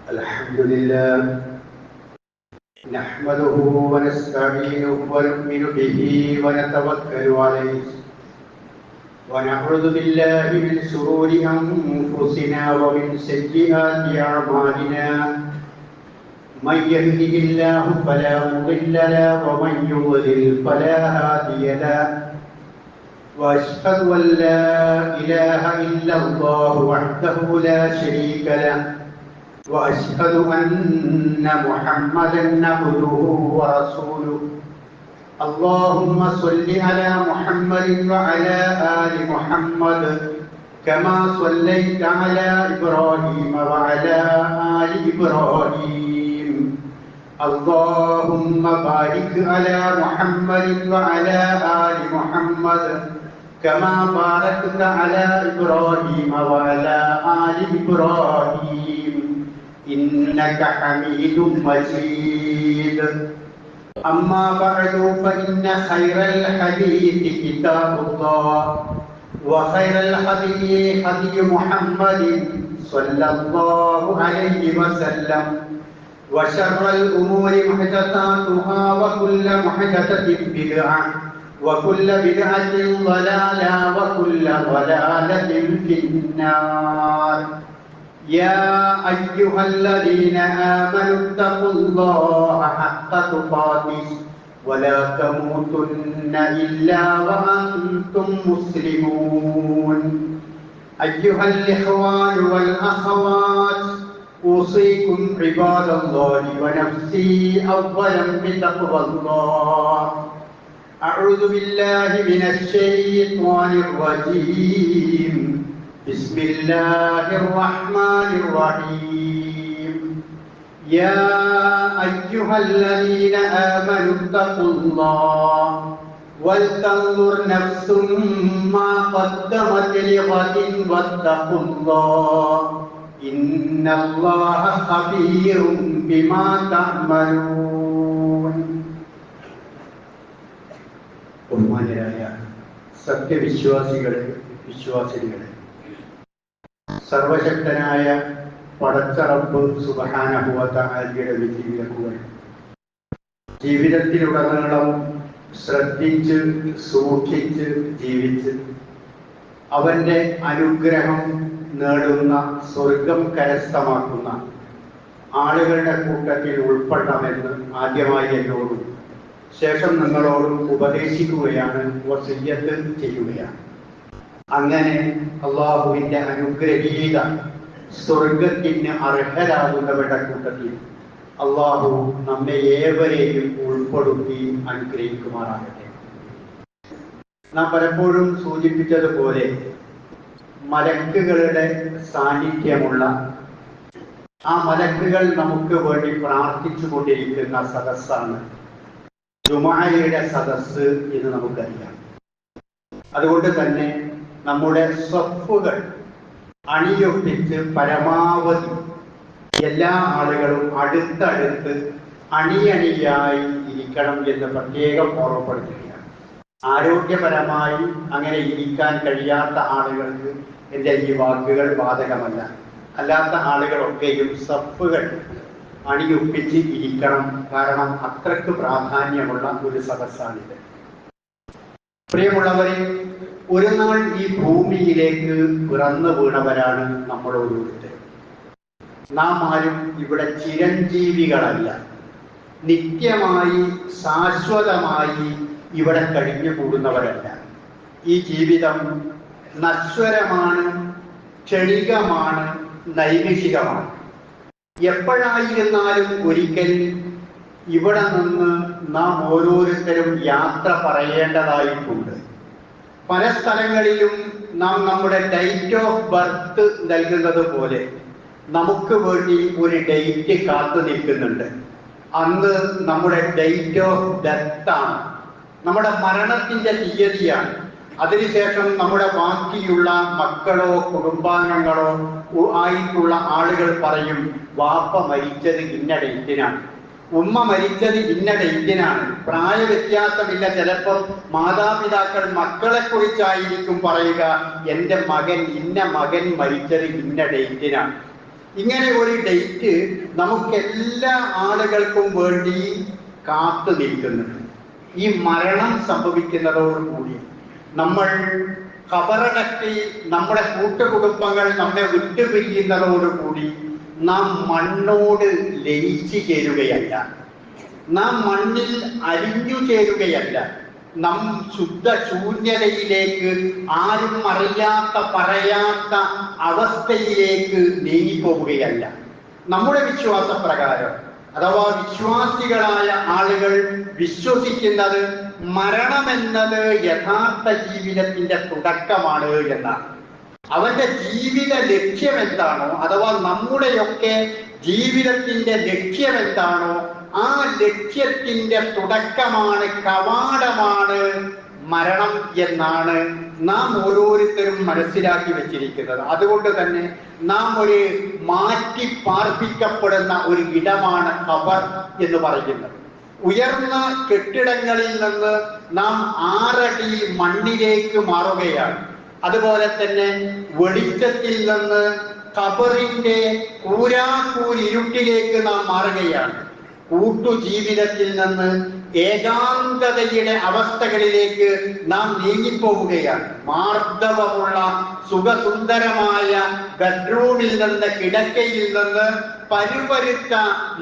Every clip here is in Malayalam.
الحمد لله نحمده ونستعينه ونؤمن به ونتوكل عليه ونعوذ بالله من شرور أنفسنا ومن سيئات أعمالنا من يهده الله فلا مضل له ومن يضلل فلا هادي له وأشهد أن لا إله إلا الله وحده لا شريك له وأشهد أن محمدا عبده ورسوله اللهم صل على محمد وعلى آل محمد كما صليت على إبراهيم وعلى آل إبراهيم اللهم بارك على محمد وعلى آل محمد كما باركت على إبراهيم وعلى آل إبراهيم إنك حميد مجيد أما بعد فإن خير الحديث كتاب الله وخير الهدي هدي محمد صلى الله عليه وسلم وشر الأمور محدثاتها وكل محدثة بدعة وكل بدعة ضلالة وكل ضلالة في النار يا أيها الذين آمنوا اتقوا الله حق تقاته ولا تموتن إلا وأنتم مسلمون أيها الإخوان والأخوات أوصيكم عباد الله ونفسي أولا بتقوى الله أعوذ بالله من الشيطان الرجيم بسم الله الرحمن الرحيم يا أيها الذين آمنوا اتقوا الله ولتنظر نفس ما قدمت لغد واتقوا الله إن الله خبير بما تعملون ബഹുമാന്യരായ സത്യവിശ്വാസികളെ വിശ്വാസികളെ സർവശക്തനായ പടച്ച റബ്ബ് സുബ്ഹാനഹു വ തആലയുടെ വിധിവിലക്കുകൾ ജീവിതത്തിലുടനീളം ശ്രദ്ധിച്ച് സൂക്ഷിച്ച് ജീവിച്ച് അവന്റെ അനുഗ്രഹം നേടുന്ന സ്വർഗം കരസ്ഥമാക്കുന്ന ആളുകളുടെ കൂട്ടത്തിൽ ഉൾപ്പെടണമെന്ന് ആദ്യമായി എന്നോടും ശേഷം നിങ്ങളോടും ഉപദേശിക്കുകയാണ്, വസിയ്യത്ത് ചെയ്യുകയാണ്. അങ്ങനെ അള്ളാഹുവിന്റെ അനുഗ്രഹീത സ്വർഗത്തിന് അർഹരാകുന്നവരുടെ കൂട്ടത്തിൽ അള്ളാഹു നമ്മെ ഏവരെയും ഉൾപ്പെടുത്തി അനുഗ്രഹിക്കുമാറാകട്ടെ. നാം പലപ്പോഴും സൂചിപ്പിച്ചതുപോലെ മലക്കുകളുടെ സാന്നിധ്യമുള്ള ആ മലക്കുകൾ നമുക്ക് വേണ്ടി പ്രാർത്ഥിച്ചു കൊണ്ടിരിക്കുന്ന സദസ്സാണ് ജുമുഅയുടെ സദസ്സ് എന്ന് നമുക്കറിയാം. അതുകൊണ്ട് തന്നെ നമ്മുടെ സ്വഫുകൾ അണിയൊപ്പിച്ച് പരമാവധി എല്ലാ ആളുകളും അടുത്തടുത്ത് അണിയണിയായി ഇരിക്കണം എന്ന് പ്രത്യേകം ഓർമ്മപ്പെടുത്തുകയാണ്. ആരോഗ്യപരമായി അങ്ങനെ ഇരിക്കാൻ കഴിയാത്ത ആളുകൾക്ക് എൻ്റെ ഈ വാക്കുകൾ ബാധകമല്ല. അല്ലാത്ത ആളുകളൊക്കെയും സഫുകൾ അണിയൊപ്പിച്ച് ഇരിക്കണം. കാരണം അത്രയ്ക്ക് പ്രാധാന്യമുള്ള ഒരു സദസ്സാണിത്. പ്രിയമുള്ളവരെ, ഒരു നാൾ ഈ ഭൂമിയിലേക്ക് പിറന്നു വീണവരാണ് നമ്മൾ ഓരോരുത്തരും. നാം ആരും ഇവിടെ ചിരഞ്ജീവികളല്ല. നിത്യമായി ശാശ്വതമായി ഇവിടെ കഴിഞ്ഞു കൂടുന്നവരല്ല. ഈ ജീവിതം നശ്വരമാണ്, ക്ഷണികമാണ്, നൈമിഷികമാണ്. എപ്പോഴായിരുന്നാലും ഒരിക്കൽ ഇവിടെ നിന്ന് നാം ഓരോരുത്തരും യാത്ര പറയേണ്ടതായിട്ടുണ്ട്. പല സ്ഥലങ്ങളിലും നാം നമ്മുടെ ഡേറ്റ് ഓഫ് ബർത്ത് നൽകുന്നത് പോലെ നമുക്ക് വേണ്ടി ഒരു ഡേറ്റ് കാത്തു നിൽക്കുന്നുണ്ട്. അന്ന് നമ്മുടെ ഡേറ്റ് ഓഫ് ഡെത്ത് ആണ്, നമ്മുടെ മരണത്തിന്റെ തീയതിയാണ്. അതിനുശേഷം നമ്മുടെ ബാക്കിയുള്ള മക്കളോ കുടുംബാംഗങ്ങളോ ആയിട്ടുള്ള ആളുകൾ പറയും, വാപ്പ മരിച്ചത് ഇന്ന ഡേറ്റിനാണ്. ഉമ്മ മരിച്ചത് ഇന്ന ഡേറ്റിനാണ്. പ്രായ വ്യത്യാസമില്ല. ചിലപ്പോൾ മാതാപിതാക്കൾ മക്കളെ കുറിച്ചായിരിക്കും പറയുക, എൻ്റെ മകൻ മരിച്ചത് ഇന്ന ഡേറ്റിനാണ്. ഇങ്ങനെ ഒരു ഡേറ്റ് നമുക്ക് എല്ലാ ആളുകൾക്കും വേണ്ടി കാത്തു നിൽക്കുന്നുണ്ട്. ഈ മരണം സംഭവിക്കുന്നതോടുകൂടി നമ്മൾ ഖബറടക്കി നമ്മുടെ കൂട്ടുകുടുംബങ്ങൾ നമ്മെ വിട്ടുപിരിയുന്നതോടുകൂടി നാം മണ്ണോട് ലയിച്ചു ചേരുകയല്ല, നാം മണ്ണിൽ അലിഞ്ഞു ചേരുകയല്ല, നാം ശുദ്ധ ശൂന്യതയിലേക്ക്, ആരും അറിയാത്ത പറയാത്ത അവസ്ഥയിലേക്ക് നീങ്ങിപ്പോവുകയല്ല. നമ്മുടെ വിശ്വാസപ്രകാരം അഥവാ വിശ്വാസികളായ ആളുകൾ വിശ്വസിക്കുന്നത് മരണമെന്നത് യഥാർത്ഥ ജീവിതത്തിന്റെ തുടക്കമാണ് എന്നാണ്. അവന്റെ ജീവിത ലക്ഷ്യം എന്താണോ, അഥവാ നമ്മുടെയൊക്കെ ജീവിതത്തിന്റെ ലക്ഷ്യം എന്താണോ, ആ ലക്ഷ്യത്തിന്റെ തുടക്കമാണ്, കവാടമാണ് മരണം എന്നാണ് നാം ഓരോരുത്തരും മനസ്സിലാക്കി വെച്ചിരിക്കുന്നത്. അതുകൊണ്ട് തന്നെ നാം ഒരു മാറ്റി പാർപ്പിക്കപ്പെടുന്ന ഒരു ഇടമാണ് ഖബർ എന്ന് പറയുന്നത്. ഉയർന്ന കെട്ടിടങ്ങളിൽ നിന്ന് നാം 6 അടി മണ്ണിലേക്ക് മാറുകയാണ്. അതുപോലെ തന്നെ വെളിച്ചത്തിൽ നിന്ന് ഖബറിന്റെ കൂരാക്കൂരിരുട്ടിലേക്ക് നാം മാറുകയാണ്. കൂട്ടുജീവിതത്തിൽ നിന്ന് ഏകാന്തതയുടെ അവസ്ഥകളിലേക്ക് നാം നീങ്ങിപ്പോവുകയാണ്. മാർദ്ദവമുള്ള സുഖസുന്ദരമായ ബെഡ്റൂമിൽ നിന്ന്, കിടക്കയിൽ നിന്ന് പരുപരുത്ത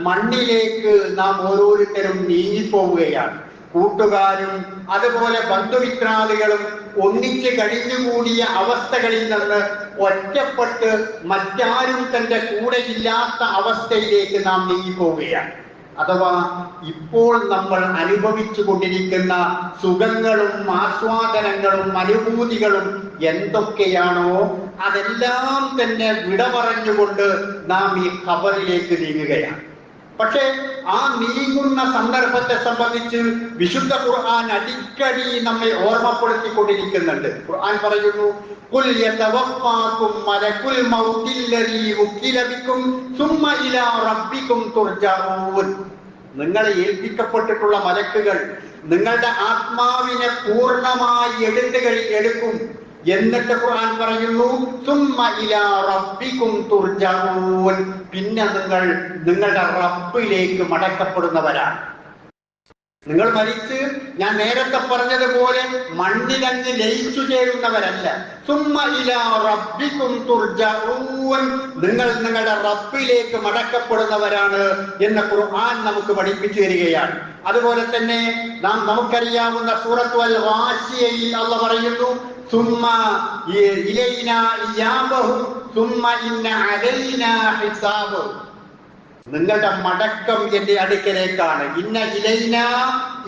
മണ്ണിലേക്ക് നാം ഓരോരുത്തരും നീങ്ങിപ്പോവുകയാണ്. കൂട്ടുകാരും അതുപോലെ ബന്ധുമിത്രാദികളും ഒന്നിച്ച് കഴിഞ്ഞുകൂടിയ അവസ്ഥകളിൽ നിന്ന് ഒറ്റപ്പെട്ട് മറ്റാരും തന്റെ കൂടെയില്ലാത്ത അവസ്ഥയിലേക്ക് നാം നീങ്ങിപ്പോവുകയാണ്. അഥവാ ഇപ്പോൾ നമ്മൾ അനുഭവിച്ചു കൊണ്ടിരിക്കുന്ന സുഖങ്ങളും ആസ്വാദനങ്ങളും അനുഭൂതികളും എന്തൊക്കെയാണോ അതെല്ലാം തന്നെ വിട പറഞ്ഞുകൊണ്ട് നാം ഈ ഖബറിലേക്ക് നീങ്ങുകയാണ്. പക്ഷേ ആ നീങ്ങുന്ന സന്ദർഭത്തെ സംബന്ധിച്ച് വിശുദ്ധ ഖുർആൻ അടിക്കടി നമ്മെ ഓർമ്മപ്പെടുത്തിക്കൊണ്ടിരിക്കുന്നുണ്ട്. ഖുർആൻ പറയുന്നു, ഖുൽ യതവഫാകും മലകുൽ മൗതില്ലദീ വുക്കില ബികും സുമ്മ ഇലാ റബ്ബികും തുർജഊൻ. നിങ്ങളെ ഏൽപ്പിക്കപ്പെട്ടിട്ടുള്ള മലക്കുകൾ നിങ്ങളുടെ ആത്മാവിനെ പൂർണ്ണമായി എടുക്കും. എന്നിട്ട് ഖുർആൻ പറയുന്നു, സുമ്മ ഇലാ റബ്ബികും തുർജഊൻ, പിന്നെ നിങ്ങൾ നിങ്ങളുടെ റബ്ബിലേക്ക് മടക്കപ്പെടുന്നവരാണ്. നിങ്ങൾ മരിച്ച് ഞാൻ നേരത്തെ പറഞ്ഞതുപോലെ മണ്ണിലങ്ങ് ലയിച്ചു ചേരുന്നവരല്ല. സുമ്മ ഇലാ റബ്ബികും തുർജഊൻ, നിങ്ങൾ നിങ്ങളുടെ റബ്ബിലേക്ക് മടക്കപ്പെടുന്നവരാണ് എന്ന് ഖുർആൻ നമുക്ക് പഠിപ്പിച്ചു തരികയാണ്. അതുപോലെ തന്നെ നമുക്കറിയാവുന്ന സൂറത്തുൽ അൽ ഗാശിയയിൽ അല്ലാഹു പറയുന്നു, സുമ്മ ഇലൈനാ ഇയാബഹും സുമ്മ ഇന്ന അലൈനാ ഹിസാബഹും, നിങ്ങളുടെ മടക്കം എന്റെ അടുക്കലേക്കാണ്. ഇന്ന ഇലൈനാ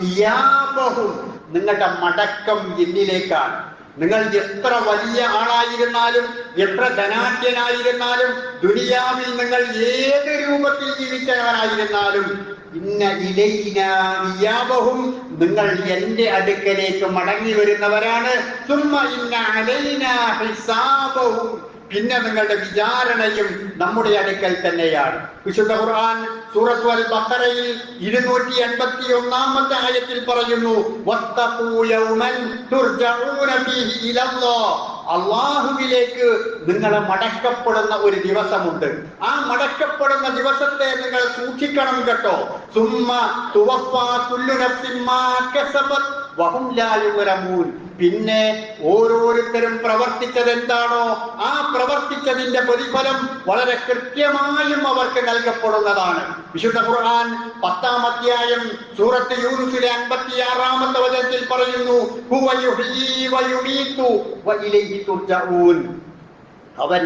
ഇയാബഹും, നിങ്ങളുടെ മടക്കം എന്നിലേക്കാണ്. നിങ്ങൾ എത്ര വലിയ ആളായിരുന്നാലും എത്ര ധനാഢ്യനായിരുന്നാലും ദുനിയാവിൽ നിങ്ങൾ ഏത് രൂപത്തിൽ ജീവിച്ചവനായിരുന്നാലും ഇന്ന ഇലൈനാ ഇയാബഹും, നിങ്ങൾ എന്റെ അടുക്കലേക്ക് മടങ്ങി വരുന്നവരാണ്. സുമ്മ ഇന്ന അലൈനാ ഹിസാബഹും, പിന്നെ നിങ്ങളുടെ വിചാരണയും നമ്മുടെ അടുക്കൽ തന്നെയാണ്. വിശുദ്ധ ഖുർആൻ സൂറത്തുൽ അൽ ബഖറയിൽ 281-ാമത്തെ ആയത്തിൽ പറയുന്നു, വത്തഖൂ യൗമൻ തുർജഊന ഫീഹി ഇലല്ലാഹ്, അല്ലാഹുവിലേക്ക് നിങ്ങൾ മടക്കപ്പെടുന്ന ഒരു ദിവസമുണ്ട്. ആ മടക്കപ്പെടുന്ന ദിവസത്തെ നിങ്ങൾ സൂക്ഷിക്കണം കേട്ടോ. സുമ്മ തുവഫാ കുല്ലു നഫ്സിൻ മാ കസബത് വഹും ലാ യുഗ്റമൂൻ, പിന്നെ ഓരോരുത്തരും പ്രവർത്തിച്ചത് എന്താണോ ആ പ്രവർത്തിച്ചതിന്റെ പ്രതിഫലം വളരെ കൃത്യമായും അവർക്ക് നൽകപ്പെടുന്നതാണ്. വിശുദ്ധ ഖുർആൻ 10-ാം അധ്യായം സൂറത്ത് യൂനുസിലെ 56-ാമത്തെ വചനത്തിൽ പറയുന്നു, ഹുവ യുഹ്യീ വയുമീതു വഇലൈഹി തുർജഊൻ, അവൻ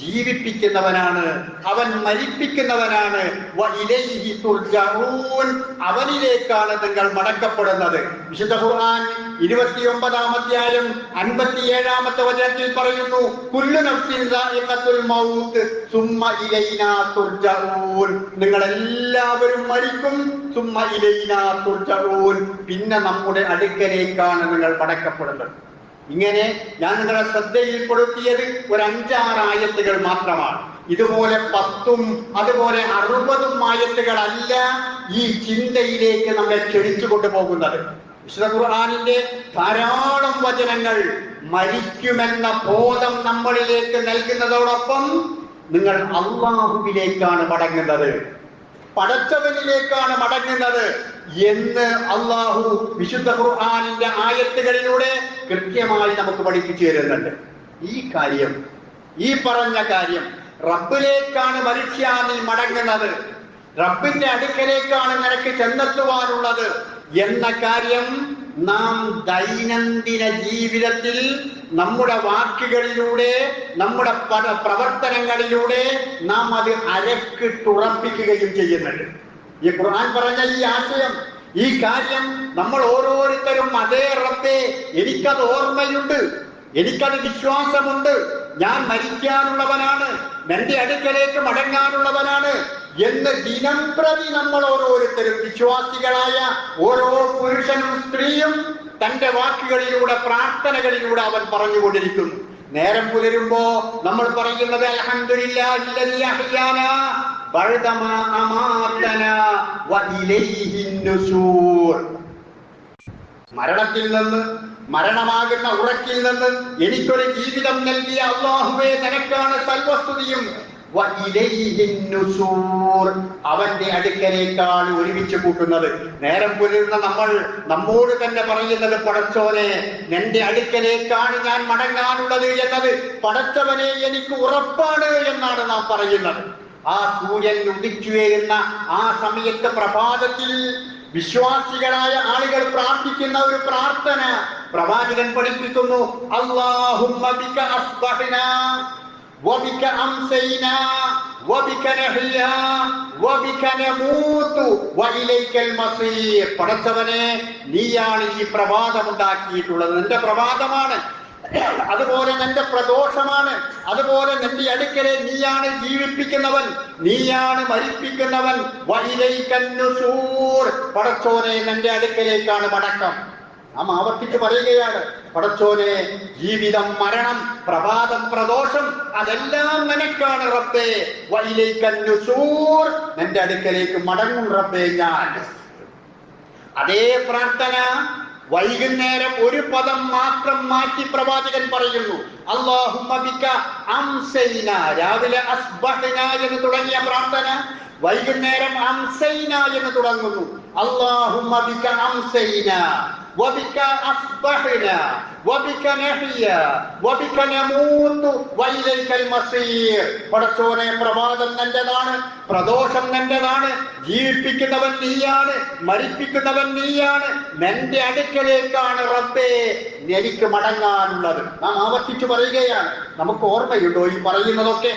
ജീവിപ്പിക്കുന്നവനാണ്, അവൻ മരിപ്പിക്കുന്നവനാണ്. വഇലൈഹി തുർജഊൻ, അവനിലേക്കാണ് നിങ്ങൾ മടക്കപ്പെടുന്നത്. വിശുദ്ധ ഖുർആൻ 29-ാം അധ്യായം 57-ാമത്തെ വചനത്തിൽ പറയുന്നു, കുല്ലു നഫ്സിൻ ദാഇഖത്തുൽ മൗത്ത് സുമ്മ ഇലൈനാ തുർജഊൻ, നിങ്ങൾ എല്ലാവരും മരിക്കും. സുമ്മ ഇലൈനാ തുർജഊൻ, പിന്നെ നമ്മുടെ അടുക്കലേക്കാണ് നിങ്ങൾ മടക്കപ്പെടുന്നത്. ഇങ്ങനെ ഞാൻ നിങ്ങളുടെ ശ്രദ്ധയിൽപ്പെടുത്തിയത് ഒരു 5-6 ആയത്തുകൾ മാത്രമാണ്. ഇതുപോലെ 10ഉം അതുപോലെ 60ഉം ആയത്തുകളല്ല ഈ ചിന്തയിലേക്ക് നമ്മെ ക്ഷണിച്ചു കൊണ്ടുപോകുന്നത്. വിശുദ്ധ ഖുർആനിന്റെ ധാരാളം വചനങ്ങൾ മരിക്കുമെന്ന ബോധം നമ്മളിലേക്ക് നൽകുന്നതോടൊപ്പം നിങ്ങൾ അല്ലാഹുവിലേക്കാണ് മടങ്ങുന്നത്, പടച്ചവനിലേക്കാണ് മടങ്ങുന്നത് എന്ന് അല്ലാഹു വിശുദ്ധ ഖുർആനിന്റെ ആയത്തുകളിലൂടെ കൃത്യമായി നമുക്ക് പഠിപ്പിച്ചു തരുന്നുണ്ട്. ഈ പറഞ്ഞ കാര്യം റബ്ബിലേക്കാണ് മനുഷ്യ നീ മടങ്ങുന്നത്, റബ്ബിന്റെ അടുക്കലേക്കാണ് നിനക്ക് ചെന്നെത്തുവാനുള്ളത് എന്ന കാര്യം നാം ദൈനംദിന ജീവിതത്തിൽ നമ്മുടെ വാക്കുകളിലൂടെ നമ്മുടെ പ്രവർത്തനങ്ങളിലൂടെ നാം അത് അരക്കിട്ടുറപ്പിക്കുകയും ചെയ്യുന്നുണ്ട്. ഈ ഖുർആൻ പറഞ്ഞ ഈ ആശയം, ഈ കാര്യം നമ്മൾ ഓരോരുത്തരും അതേ റബ്ബേ എനിക്കത് ഓർമ്മയുണ്ട്, എനിക്കത് വിശ്വാസമുണ്ട്, ഞാൻ മരിക്കാനുള്ളവനാണ്, നിന്റെ അടുക്കലേക്ക് മടങ്ങാനുള്ളവനാണ് എന്ന് ദിനം പ്രതി നമ്മൾ ഓരോരുത്തരും വിശ്വാസികളായ ഓരോ പുരുഷനും സ്ത്രീയും തന്റെ വാക്കുകളിലൂടെ പ്രാർത്ഥനകളിലൂടെ അവൻ പറഞ്ഞുകൊണ്ടിരിക്കുന്നു. നേരം പുലരുമ്പോ നമ്മൾ പറയുന്നത് അൽഹംദുലില്ലാഹില്ലദീ അഹ്യാനാ ബഅദമാ അമാതനാ വഇലൈഹിൻ നുശൂർ. മരണത്തിൽ നിന്ന്, മരണമാകുന്ന ഉറക്കിൽ നിന്ന് എനിക്കൊരു ജീവിതം നൽകിയ അല്ലാഹുവേ നിനക്കാണ് സർവസ്തുതിയും. അവന്റെ അടുക്കലേക്കാണ് ഒരുമിച്ച് കൂട്ടുന്നത്. നേരം പുലരുന്ന നമ്മൾ നമ്മോട് തന്നെ പറയുന്നത് പടച്ചവനെ നിന്റെ അടുക്കലേക്കാണ് ഞാൻ മടങ്ങാനുള്ളത് എന്നത് പടച്ചവനെ എനിക്ക് ഉറപ്പാണ് എന്നാണ് നാം പറയുന്നത്. ആ സൂര്യൻ ഉദിച്ചു വരുന്ന ആ സമയത്ത് പ്രഭാതത്തിൽ വിശ്വാസികളായ ആളുകൾ പ്രാർത്ഥിക്കുന്ന ഒരു പ്രാർത്ഥന പ്രവാചകൻ പഠിപ്പിക്കുന്നു. അല്ലാഹുമ്മ ബിക അസ്ബഹ്നാ വബിക അംസൈനാ വബിക നഹ്യാ വബിക നമൂതു വഇലൈക്കൽ മസീർ. പടച്ചവനെ നീയാണ് ഈ പ്രഭാതം ഉണ്ടാക്കിയിട്ടുള്ളത്, നിന്റെ പ്രഭാതമാണ്, അതുപോലെ നിന്റെ പ്രദോഷമാണ്, അതുപോലെ നിന്റെ അടുക്കലെ നീയാണ് ജീവിപ്പിക്കുന്നവൻ, നീയാണ് മരിപ്പിക്കുന്നവൻ. വഇലൈക്കൻ നുശൂർ. പടച്ചോനെ നിന്റെ അടുക്കലേക്കാണ് മടക്കം. നാം ആവർത്തിച്ച് പറയുകയാണ്, പടച്ചോനെ ജീവിതം, മരണം, പ്രഭാതം, പ്രദോഷം അതെല്ലാം നിനക്കാണ് റബ്ബേ. വഇലൈക്കൻ നുശൂർ. നിന്റെ അടുക്കലേക്ക് മടങ്ങും റബ്ബേ ഞാൻ. അതേ പ്രാർത്ഥന വൈകുന്നേരം ഒരു പദം മാത്രം മാറ്റി പ്രവാചകൻ പറയുന്നു. അല്ലാഹുമ്മ ബിക അംസൈനാ. രാവിലെ അസ്ബഹ്നാ എന്ന് തുടങ്ങിയ പ്രാർത്ഥന വൈകുന്നേരം അംസൈനാ എന്ന് തുടങ്ങുന്നു. അല്ലാഹുമ്മ ബിക അംസൈനാ വബിക അസ്ബഹ്നാ വബിക നഹ്യാ വബിക നമൂതു വഇലൈക്കൽ മസീർ. പടച്ചോനെ പ്രഭാതം നിന്റേതാണ്, പ്രദോഷം നിന്റേതാണ്, ജീവിപ്പിക്കുന്നവൻ നീയാണ്, മരിപ്പിക്കുന്നവൻ നീയാണ്, നിന്റെ അടുക്കലേക്കാണ് റബ്ബേ എനിക്ക് മടങ്ങാനുള്ളത്. നാം ആവർത്തിച്ചു പറയുകയാണ്. നമുക്ക് ഓർമ്മയുണ്ടോ ഈ പറയുന്നതൊക്കെ?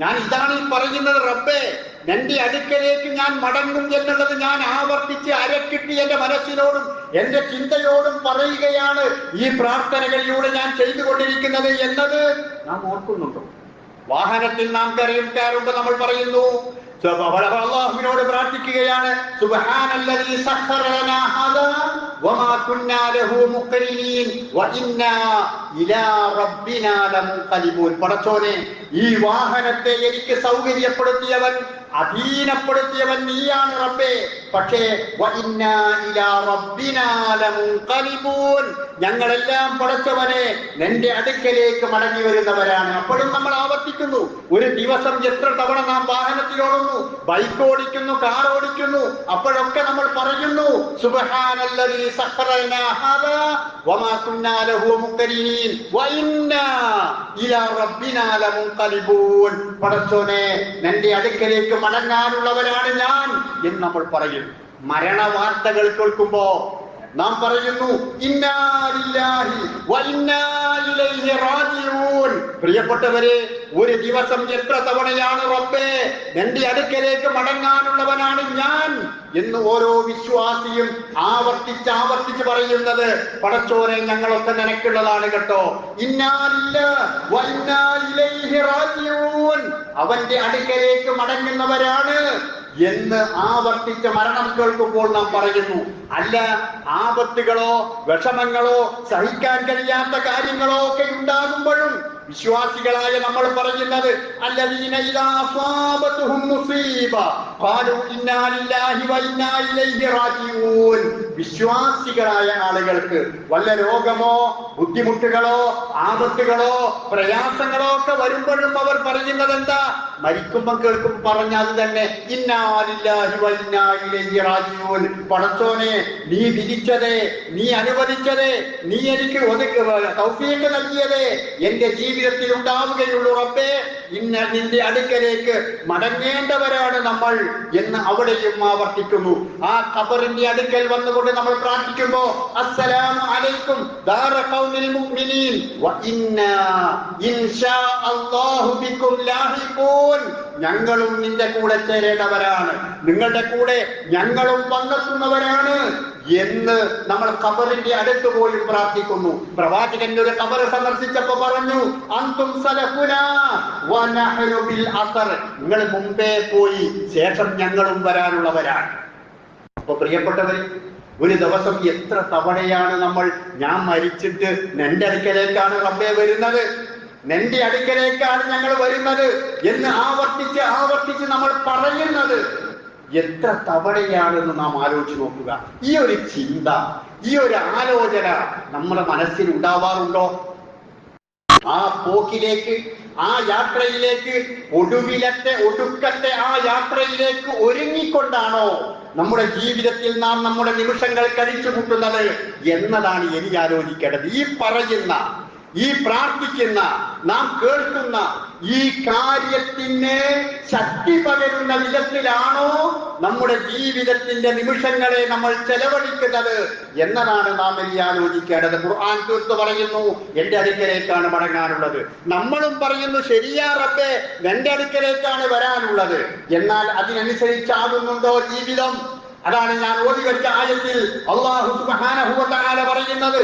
ഞാൻ ഇതാണ് ഈ പറയുന്നത്, റബ്ബേ നിന്റെ അടുക്കലേക്ക് ഞാൻ മടങ്ങും എന്നുള്ളത് ഞാൻ ആവർത്തിച്ച് അരക്കിട്ടി എന്റെ മനസ്സിനോടും എന്റെ ചിന്തയോടും പറയുകയാണ് ഈ പ്രാർത്ഥനകളിലൂടെ ഞാൻ ചെയ്തുകൊണ്ടിരിക്കുന്നത് എന്നത് നാം ഓർക്കുന്നുണ്ടോ? വാഹനത്തിൽ നാം കയറുമ്പോ നമ്മൾ പറയുന്നു, അല്ലാഹുവിനോട് പ്രാർത്ഥിക്കുകയാണ്, സുബ്ഹാനല്ലദീ സഖറ ലനാ ഹാദാ വമാ കുന്നാ ലഹു മുഖ്രിനീൻ വഇന്നാ ഇലാ റബ്ബിനാ ലമുൻഖലിബൂൻ. പടച്ചോനെ ഈ വാഹനത്തെ എനിക്ക് സൗകര്യപ്പെടുത്തിയവൻ, അധീനപ്പെടുത്തിയവൻ നീയാണ് റബ്ബേ. പക്ഷേ വഇന്നാ ഇലാ റബ്ബിനാ ലമുൻഖലിബൂൻ. ഞങ്ങളെല്ലാം പടച്ചവനെ നിന്റെ അടുക്കലേക്ക് മടങ്ങി വരുന്നവരാണ്. അപ്പോഴും നമ്മൾ ആവർത്തിക്കുന്നു, ഒരു ദിവസം എത്ര തവണ നാം വാഹനത്തിലോടുന്നു, ബൈക്ക് ഓടിക്കുന്നു, കാർ ഓടിക്കുന്നു, അപ്പോഴൊക്കെ നമ്മൾ പറയുന്നു സുബ്ഹാനല്ലദീ സഖറ ലനാ ഹാദാ വമാ കുന്നാ ലഹു മുഖ്രിനീൻ വഇന്നാ ഇലാ റബ്ബിനാ ലമുൻഖലിബൂൻ. പടച്ചോനെ നിന്റെ അടുക്കലേക്ക് മടങ്ങാനുള്ളവരാണ് ഞാൻ എന്ന് നമ്മൾ പറയും. മരണ വാർത്തകൾ കേൾക്കുമ്പോ നാം പറയുന്നു ഇന്നാ ലില്ലാഹി വ ഇന്നാ ഇലൈഹി റാജിഊൻ. പ്രിയപ്പെട്ടവരെ, ഒരു ദിവസം എത്ര തവണയാണ് റബ്ബേ നിന്റെ അടുക്കലേക്ക് മടങ്ങാനുള്ളവനാണ് ഞാൻ എന്ന് ഓരോ വിശ്വാസിയും ആവർത്തിച്ച് പറയുന്നത്. പടച്ചോനെ ഞങ്ങളൊക്കെ നിനക്കുള്ളതാണ് കേട്ടോ. ഇന്നാ ലില്ലാഹി വ ഇന്നാ ഇലൈഹി റാജിഊൻ. അവന്റെ അടുക്കലേക്ക് മടങ്ങുന്നവരാണ് എന്ന് ആവർത്തിച്ച മരണം കേൾക്കുമ്പോൾ നാം പറയുന്നു അല്ല ആപത്തുകളോ വിഷമങ്ങളോ സഹിക്കാൻ കഴിയാത്ത കാര്യങ്ങളോ ഒക്കെ ഉണ്ടാകുമ്പോഴും വിശ്വാസികളായ നമ്മൾ പറയുന്നത് അല്ലദീന ഇദാ അസാബതുഹും മുസീബ ഖാലൂ ഇന്നാ ലില്ലാഹി വ ഇന്നാ ഇലൈഹി റാജിഊൻ. വിശ്വാസികളായ ആളുകൾക്ക് വല്ല രോഗമോ ബുദ്ധിമുട്ടുകളോ ആപത്തുകളോ പ്രയാസങ്ങളോ ഒക്കെ വരുമ്പോഴും അവർ പറയുന്നത് എന്താ? മരിക്കുമ്പോൾ കേൾക്കും പറഞ്ഞത് തന്നെ ഇന്നാ ലില്ലാഹി വ ഇന്നാ ഇലൈഹി റാജിഊൻ. പടച്ചോനെ, നീ വിധിച്ചതേ, നീ അനുവദിച്ചതേ, നീ എനിക്ക് തൗഫീഖ് നൽകിയതേ എന്റെ ജീവിതത്തിൽ ഉണ്ടാവുകയുള്ളൂ റബ്ബേ. ഇന്ന് നിന്റെ അടുക്കലേക്ക് മടങ്ങേണ്ടവരാണ് നമ്മൾ എന്ന് അവിടെയും ആവർത്തിക്കുന്നു. ആ ഖബറിന്റെ അടുക്കൽ വന്നുകൊണ്ട് നമ്മൾ പ്രാർത്ഥിക്കുമ്പോ അസ്സലാമു അലൈക്കും ദാറ ഖൗമിൽ മുഅ്മിനീൻ വ ഇന്നാ ഇൻഷാ അല്ലാഹു ബിക്കും ലാഹിഖൂൻ. ഞങ്ങളും നിന്റെ കൂടെ ചേരേണ്ടവരാണ്, നിങ്ങളുടെ കൂടെ ഞങ്ങളും വന്നെത്തുന്നവരാണ് എന്ന് നമ്മൾ ഖബറിന്റെ അടുത്ത് പോയി പ്രാർത്ഥിക്കുന്നു. പ്രവാചകൻ ഒരു ഖബർ സന്ദർശിച്ചപ്പോ പറഞ്ഞു അന്തും സലഫുനാ വ നഹ്നു ബിൽ അസർ. നിങ്ങൾ മുമ്പേ പോയി, ശേഷം ഞങ്ങളും വരാനുള്ളവരാണ്. അപ്പൊ പ്രിയപ്പെട്ടവർ, ഒരു ദിവസം എത്ര തവണയാണ് നമ്മൾ ഞാൻ മരിച്ചിട്ട് നിന്റെ അടുക്കലേക്കാണ് റബ്ബേ വരുന്നത്, നിന്റെ അടുക്കലേക്കാണ് ഞങ്ങൾ വരുന്നത് എന്ന് ആവർത്തിച്ച് ആവർത്തിച്ച് നമ്മൾ പറയുന്നത് എത്ര തവണയാണെന്ന് നാം ആലോചിച്ച് നോക്കുക. ഈ ഒരു ചിന്ത, ഈ ഒരു ആലോചന നമ്മുടെ മനസ്സിൽ ഉണ്ടാവാറുണ്ടോ? ആ പോക്കിലേക്ക്, ആ യാത്രയിലേക്ക്, ഒടുക്കത്തെ ആ യാത്രയിലേക്ക് ഒരുങ്ങിക്കൊണ്ടാണോ നമ്മുടെ ജീവിതത്തിൽ നാം നമ്മുടെ നിമിഷങ്ങൾ കഴിച്ചു കൂട്ടുന്നത് എന്നതാണ് എനിക്ക് ആലോചിക്കേണ്ടത്. ഈ പറയുന്ന, ഈ പ്രാർത്ഥിക്കുന്ന, നാം കേൾക്കുന്ന ഈ കാര്യത്തിന് ശക്തി പകരുന്ന വിധത്തിലാണോ നമ്മുടെ ജീവിതത്തിന്റെ നിമിഷങ്ങളെ നമ്മൾ ചെലവഴിക്കുന്നത് എന്നതാണ് നാം ഇനി ആലോചിക്കേണ്ടത്. ഖുർആൻ തീർത്ത് പറയുന്നു എന്റെ അടുക്കലേക്കാണ് മടങ്ങാനുള്ളത്. നമ്മളും പറയുന്നു ശരിയാ റബ്ബേ, എന്റെ അടുക്കലേക്കാണ് വരാനുള്ളത്. എന്നാൽ അതിനനുസരിച്ചാകുന്നുണ്ടോ ജീവിതം? അതാണ് ഞാൻ ഓതി വെച്ച ആയത്തിൽ അല്ലാഹു സുബ്ഹാനഹു വ തആല പറയുന്നത്.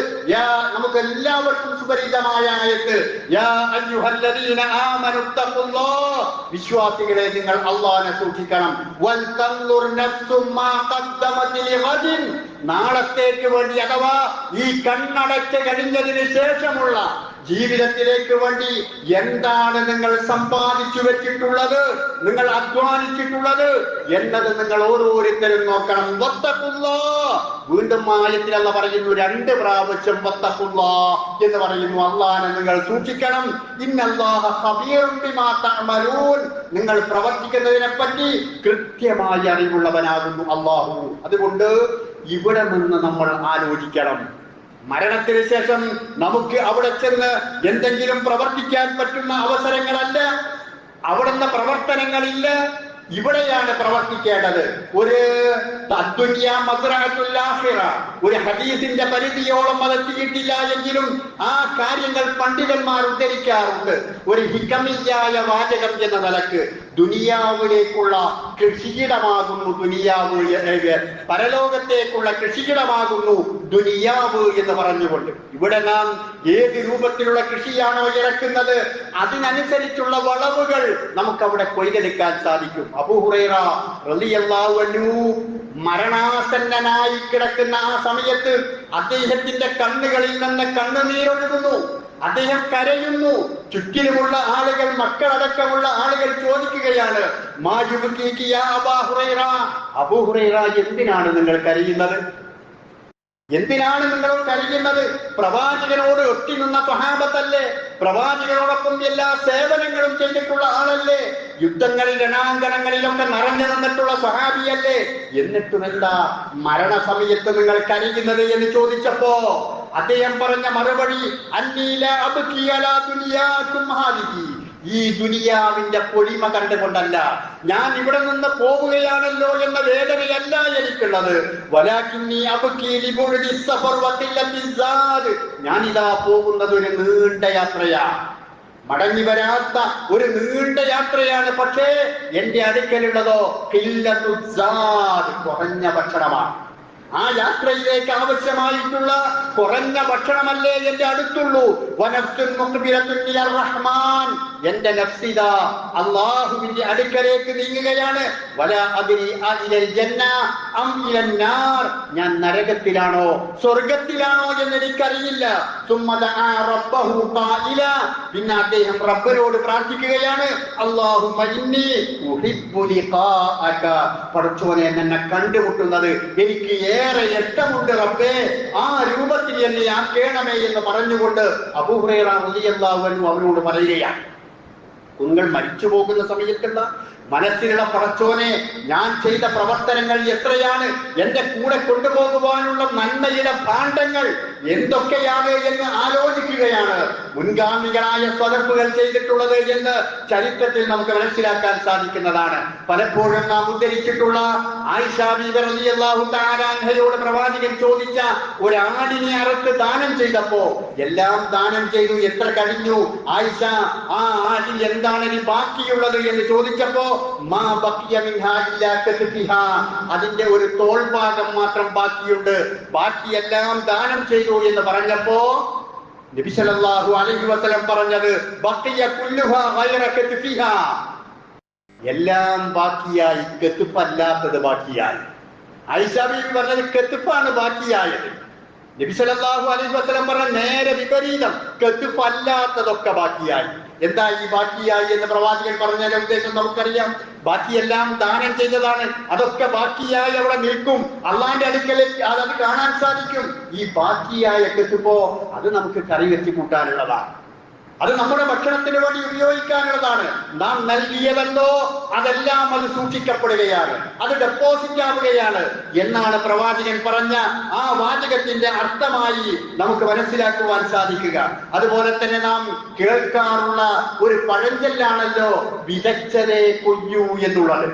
നമുക്ക് എല്ലാവർക്കും സുപരിചിതമായ ആയത്ത്, യാ അയ്യുഹല്ലദീന ആമനു തഖുല്ലാഹ്. വിശ്വാസികളെ, നിങ്ങൾ അല്ലാഹുവിനെ സൂക്ഷിക്കണം. വൽ തൻദുർ നഫ്സും മാ ഖദ്ദമത് ലിഗദിൻ. നാളത്തേക്ക് വേണ്ടി, അഥവാ ഈ കണ്ണടച്ച് കഴിഞ്ഞതിന് ശേഷമുള്ള ജീവിതത്തിലേക്ക് വേണ്ടി എന്താണ് നിങ്ങൾ സമ്പാദിച്ചു വെച്ചിട്ടുള്ളത്, നിങ്ങൾ അധ്വാനിച്ചിട്ടുള്ളത് എന്നത് നിങ്ങൾ ഓരോരുത്തരും നോക്കണം. വത്തഖുല്ലാഹ്. വീണ്ടും ആയത്തിൽ അല്ലാഹു പറയുന്നു 2 പ്രാവശ്യം വത്തഖുല്ലാഹ് എന്ന് പറയുന്നു. അല്ലാഹുവിനെ നിങ്ങൾ സൂക്ഷിക്കണം. ഇന്നല്ലാഹ ഖബീറുൻ ബിമാ തഅമലൂൻ. നിങ്ങൾ പ്രവർത്തിക്കുന്നതിനെ പറ്റി കൃത്യമായി അറിവുള്ളവനാകുന്നു അല്ലാഹു. അതുകൊണ്ട് ഇവിടെ നിന്ന് നമ്മൾ ആലോചിക്കണം. മരണത്തിന് ശേഷം നമുക്ക് അവിടെ ചെന്ന് എന്തെങ്കിലും പ്രവർത്തിക്കാൻ പറ്റുന്ന അവസരങ്ങളല്ല, അവിടുന്ന് പ്രവർത്തനങ്ങളില്ല. ഇവിടെയാണ് പ്രവർത്തിക്കേണ്ടത്. ഒരു ഒരു ഹദീസിന്റെ പരിധിയോളം അതെത്തിയിട്ടില്ല എങ്കിലും ആ കാര്യങ്ങൾ പണ്ഡിതന്മാർ ഉദ്ധരിക്കാറുണ്ട്. ഒരു ഹികമിയായ വാചകം എന്ന നിലക്ക് ദുനിയാവിലേക്കുള്ള കൃഷിയിടമാകുന്നു ദുനിയാവ്, പരലോകത്തേക്കുള്ള കൃഷിയിടമാകുന്നു ദുനിയാവ് എന്ന് പറഞ്ഞുകൊണ്ട് ഇവിടെ നാം ഏത് രൂപത്തിലുള്ള കൃഷിയാണോ ഇറക്കുന്നത് അതിനനുസരിച്ചുള്ള വളവുകൾ നമുക്കവിടെ കൊയ്തെടുക്കാൻ സാധിക്കും. അബൂ ഹുറൈറ റളിയല്ലാഹു അൻഹു മരണാസന്നനായി കിടക്കുന്ന ആ സമയത്ത് അദ്ദേഹത്തിന്റെ കണ്ണുകളിൽ നിന്ന് കണ്ണുനീരൊഴുകുന്നു. അദ്ദേഹം കരയുന്നു. ചുറ്റിലുമുള്ള ആളുകൾ, മക്കളടക്കമുള്ള ആളുകൾ ചോദിക്കുകയാണ്, മാ യുബ്കീക യാ അബൂ ഹുറൈറ, അബൂ ഹുറൈറ എന്തിനാണ് നിങ്ങൾ കരയുന്നത്? എന്തിനാണ് നിങ്ങൾ കരയുന്നത്? പ്രവാചകനോട് ഒട്ടി നിന്ന സ്വഹാബത്തല്ലേ? പ്രവാചകനോടൊപ്പം എല്ലാ സേവനങ്ങളും ചെയ്തിട്ടുള്ള ആളല്ലേ? യുദ്ധങ്ങളിൽ രണാങ്കണങ്ങളിലൊക്കെ നിറഞ്ഞു നിന്നിട്ടുള്ള സ്വഹാബിയല്ലേ? എന്നിട്ടും എന്താ മരണസമയത്ത് നിങ്ങൾ കരയുന്നത് എന്ന് ചോദിച്ചപ്പോ അദ്ദേഹം പറഞ്ഞ മറുപടി, അന്നീല അബ്കി അലാ ദുനിയാകും ഹാദിഹി. ഈ ദുനിയാവിന്റെ പൊലിമ കണ്ടുകൊണ്ടല്ല, ഞാൻ ഇവിടെ നിന്ന് പോവുകയാണല്ലോ എന്ന വേദനയല്ല എനിക്കുള്ളത്. വലാകിന്നി അബ്കി ലിബുഅദി സഫർ വഖില്ലത്തി സാദ്. ഞാനിതാ പോകുന്നത് ഒരു നീണ്ട യാത്രയാ, മടങ്ങി വരാത്ത ഒരു നീണ്ട യാത്രയാണ്. പക്ഷേ എന്റെ അടുക്കലുള്ളതോ ഖില്ലത്തു സാദ്, കുറഞ്ഞ ഭക്ഷണമാണ്. ആ യാത്രയിലേക്ക് ആവശ്യമായിട്ടുള്ള കുറഞ്ഞ ഭക്ഷണമല്ലേ എന്റെ അടുത്തുള്ളൂ. വനഫ്സുൻ മുഖ്ബിലത്തുൻ ഇലർ റഹ്മാൻ, എന്റെ നഫ്സിദ അല്ലാഹുവിന്റെ അടുക്കലേക്ക് നീങ്ങുകയാണ്. വലാ അദ്രി അഇലൽ ജന്ന അം ഇലൻ നാർ, ഞാൻ നരകത്തിലാണോ സ്വർഗത്തിലാണോ എന്ന് എനിക്കറിയില്ല. സുമ്മ ദഅ റബ്ബഹു ഖായില, പിന്നെ അദ്ദേഹം റബ്ബിനോട് പ്രാർത്ഥിക്കുകയാണ്, അല്ലാഹുമ്മ ഇന്നി ഉഹിബ്ബു ലിഖാഅക, പടച്ചോനെ എന്നെ കണ്ടുമുട്ടുന്നത് എനിക്ക് ഏറെ ഇഷ്ടമുണ്ട് റബ്ബേ, ആ രൂപത്തിൽ എന്നെ ആക്കേണമേ എന്ന് പറഞ്ഞുകൊണ്ട് അബൂ ഹുറൈറ റളിയല്ലാഹു അൻഹു അവരോട് പറയുകയാണ്, നിങ്ങൾ മരിച്ചു പോകുന്ന സമയത്തുള്ള മനസ്സിലുള്ള പടച്ചോനെ ഞാൻ ചെയ്ത പ്രവർത്തനങ്ങൾ എത്രയാണ്, എന്റെ കൂടെ കൊണ്ടുപോകുവാനുള്ള നന്മയുടെ ഭാണ്ഡങ്ങൾ എന്തൊക്കെയാണ് എന്ന് ആലോചിക്കുകയാണ് മുൻഗാമികളായ സ്വതപ്പുകൾ ചെയ്തിട്ടുള്ളത് എന്ന് ചരിത്രത്തിൽ നമുക്ക് മനസ്സിലാക്കാൻ സാധിക്കുന്നതാണ്. പലപ്പോഴും നാം ഉദ്ധരിച്ചിട്ടുള്ള ആയിഷ ബീവി റളിയല്ലാഹു തആല അൻഹയോട് പ്രവാചകൻ ചോദിച്ച ഒരാടിനെ അറുത്ത് ദാനം ചെയ്തപ്പോ എല്ലാം ദാനം ചെയ്തു, എത്ര കഴിഞ്ഞു ആയിഷ, ആ ആടിൽ എന്താണ് ഇനി ബാക്കിയുള്ളത് എന്ന് ചോദിച്ചപ്പോ മാ ബഖിയ മിൻഹാ ഇല്ലാ കത്ഫിഹാ, അതിന്റെ ഒരു തോൾഭാഗം മാത്രം ബാക്കിയുണ്ട്, ബാക്കിയെല്ലാം ദാനം ചെയ്തു എന്ന് പറഞ്ഞപ്പോ നബി സല്ലല്ലാഹു അലൈഹി വസല്ലം പറഞ്ഞത് ബഖിയ കുല്ലുഹാ ഗൈറ കത്ഫിഹാ, എല്ലാം ബാക്കിയായി, കെത്തുപ്പല്ലാത്തത് ബാക്കിയായി. ആയിഷ ബീവി പറഞ്ഞത് കെത്തുപ്പാണ് ബാക്കിയായത്. നബി സല്ലല്ലാഹു അലൈഹി വസല്ലം പറഞ്ഞ നേരെ വിപരീതം, കെത്തുപ്പല്ലാത്തതൊക്കെ ബാക്കിയായി. എന്താ ഈ ബാക്കിയായി എന്ന് പ്രവാചകൻ പറഞ്ഞതിന്റെ ഉദ്ദേശം നമുക്കറിയാം. ബാക്കിയെല്ലാം ദാനം ചെയ്തതാണ്, അതൊക്കെ ബാക്കിയായി അവിടെ നിൽക്കും, അള്ളാന്റെ അടുക്കലേക്ക് അത് കാണാൻ സാധിക്കും. ഈ ബാക്കിയായ കെത്തുപ്പോ അത് നമുക്ക് കറി വെച്ച് കൂട്ടാനുള്ളതാണ്, അത് നമ്മുടെ ഭക്ഷണത്തിന് വേണ്ടി ഉപയോഗിക്കാനുള്ളതാണ്. നാം നൽകിയതല്ലോ അതെല്ലാം അത് സൂക്ഷിക്കപ്പെടുകയാണ്, അത് ഡെപ്പോസിറ്റ് ആവുകയാണ് എന്നാണ് പ്രവാചകൻ പറഞ്ഞ ആ വാചകത്തിന്റെ അർത്ഥമായി നമുക്ക് മനസ്സിലാക്കുവാൻ സാധിക്കുക. അതുപോലെ തന്നെ നാം കേൾക്കാറുള്ള ഒരു പഴഞ്ചൊല്ലാണല്ലോ വിതച്ചതേ കൊയ്യൂ എന്നുള്ളത്.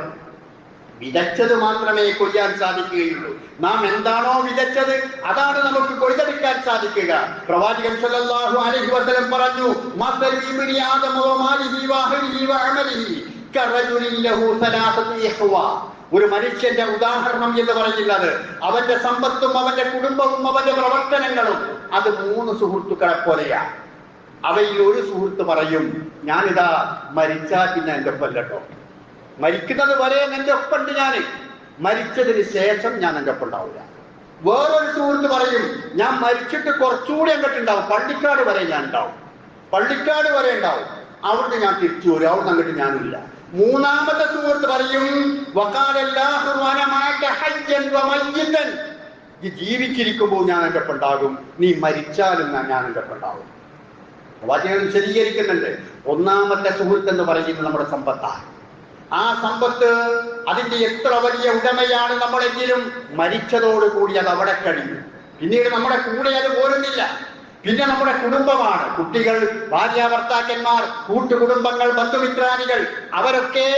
വിതച്ചത് മാത്രമേ കൊയ്യാൻ സാധിക്കുകയുള്ളൂ. നാം എന്താണോ വിതച്ചത് അതാണ് നമുക്ക് കൊയ്തെടുക്കാൻ സാധിക്കുക. പ്രവാചകൻ സല്ലല്ലാഹു അലൈഹി വസല്ലം പറഞ്ഞു, മസലു ഇബ്നി ആദമ വമാലിഹി വഅഹ്ലിഹി വഅമലിഹി കറജുലിൻ ലഹു സലാസതു ഇഖ്വ. ഒരു മനുഷ്യന്റെ ഉദാഹരണം എന്ന് പറയുന്നത് അവന്റെ സമ്പത്തും അവന്റെ കുടുംബവും അവന്റെ പ്രവർത്തനങ്ങളും അത് 3 സുഹൃത്തുക്കളെ പോലെയാണ്. അവയിൽ ഒരു സുഹൃത്ത് പറയും, ഞാനിതാ മരിച്ചാൽ പിന്നെ എന്റെ ഒപ്പം കേട്ടോ, മരിക്കുന്നത് വരെ എന്റെ ഒപ്പമുണ്ട്, ഞാൻ മരിച്ചതിന് ശേഷം ഞാൻ എന്റെ ഒപ്പം ഉണ്ടാവില്ല. വേറൊരു സുഹൃത്ത് പറയും, ഞാൻ മരിച്ചിട്ട് കുറച്ചുകൂടി അങ്ങോട്ടുണ്ടാവും, പള്ളിക്കാട് വരെ ഞാൻ ഉണ്ടാവും, പള്ളിക്കാട് വരെ ഉണ്ടാവും, അവിടുന്ന് ഞാൻ തിരിച്ചു വരും, അവിടുന്ന് അങ്ങോട്ട് ഞാനില്ല. മൂന്നാമത്തെ സുഹൃത്ത് പറയും, ഈ ജീവിച്ചിരിക്കുമ്പോൾ ഞാൻ എന്റെ ഒപ്പം ഉണ്ടാകും, നീ മരിച്ചാലും ഞാൻ എന്റെ ഒപ്പം ഉണ്ടാവും. വാചകം വിശദീകരിക്കുന്നുണ്ട്. ഒന്നാമത്തെ സുഹൃത്ത് എന്ന് പറയുന്നത് നമ്മുടെ സമ്പത്താണ്. ആ സമ്പത്ത് അതിന്റെ എത്ര വലിയ ഉടമയാണ് നമ്മളെങ്കിലും മരിച്ചതോടുകൂടി അത് അവിടെ കഴിയും, പിന്നീട് നമ്മുടെ കൂടെ അത് പോരുന്നില്ല. പിന്നെ നമ്മുടെ കുടുംബമാണ്, കുട്ടികൾ, ഭാര്യ, ഭർത്താക്കന്മാർ, കൂട്ടുകുടുംബങ്ങൾ, ബന്ധുമിത്രാദികൾ, അവരൊക്കെ